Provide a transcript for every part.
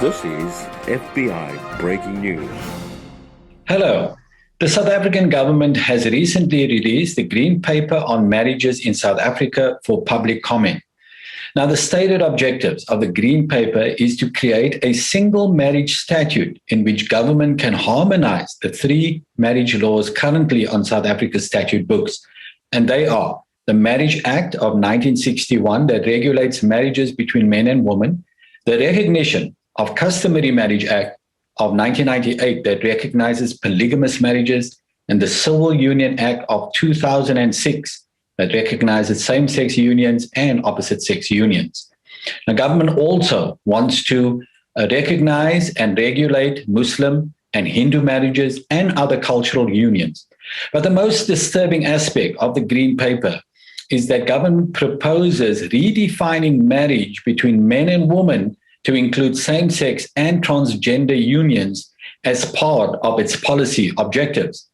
This is FBI Breaking News. Hello. The South African government has recently released the Green Paper on Marriages in South Africa for public comment. Now, the stated objectives of the Green Paper is to create a single marriage statute in which government can harmonize the three marriage laws currently on South Africa's statute books. And they are the Marriage Act of 1961 that regulates marriages between men and women, the Recognition of Customary Marriage Act of 1998 that recognizes polygamous marriages, and the Civil Union Act of 2006 that recognizes same-sex unions and opposite-sex unions. The government also wants to recognize and regulate Muslim and Hindu marriages and other cultural unions. But the most disturbing aspect of the Green Paper is that government proposes redefining marriage between men and women to include same-sex and transgender unions as part of its policy objectives.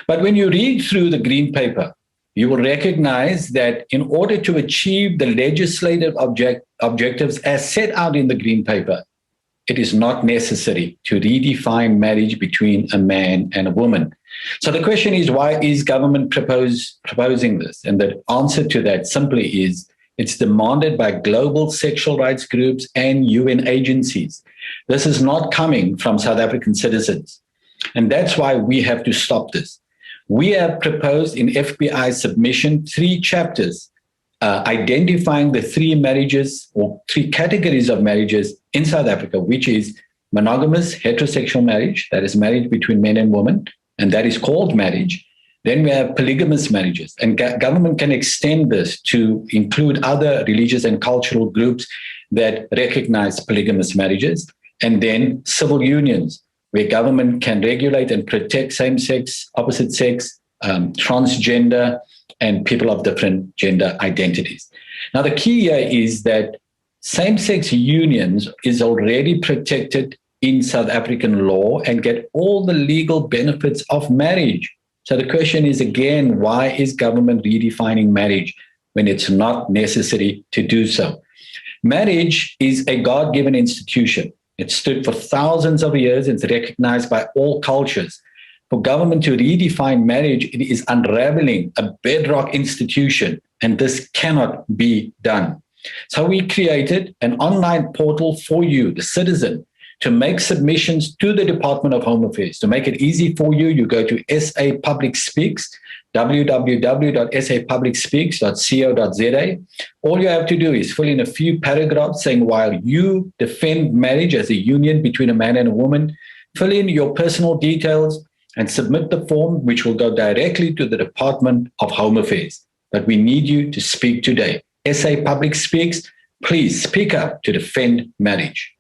But when you read through the Green Paper, you will recognize that in order to achieve the legislative objectives as set out in the Green Paper, it is not necessary to redefine marriage between a man and a woman. So the question is, why is government proposing this? And the answer to that simply is, it's demanded by global sexual rights groups and UN agencies. This is not coming from South African citizens. And that's why we have to stop this. We have proposed in FBI submission 3 chapters identifying the 3 marriages or 3 categories of marriages in South Africa, which is monogamous heterosexual marriage, that is marriage between men and women, and that is called marriage. Then we have polygamous marriages, and government can extend this to include other religious and cultural groups that recognize polygamous marriages, and then civil unions, where government can regulate and protect same-sex, opposite-sex, transgender, and people of different gender identities. Now, the key here is that same-sex unions is already protected in South African law and get all the legal benefits of marriage. So the question is, again, why is government redefining marriage when it's not necessary to do so? Marriage is a God-given institution. It stood for thousands of years and it's recognized by all cultures. For government to redefine marriage, it is unraveling a bedrock institution, and this cannot be done. So we created an online portal for you, the citizen, to make submissions to the Department of Home Affairs. To make it easy for you, you go to SA Public Speaks, www.sapublicspeaks.co.za. All you have to do is fill in a few paragraphs saying why you defend marriage as a union between a man and a woman. Fill in your personal details and submit the form, which will go directly to the Department of Home Affairs. But we need you to speak today. SA Public Speaks, please speak up to defend marriage.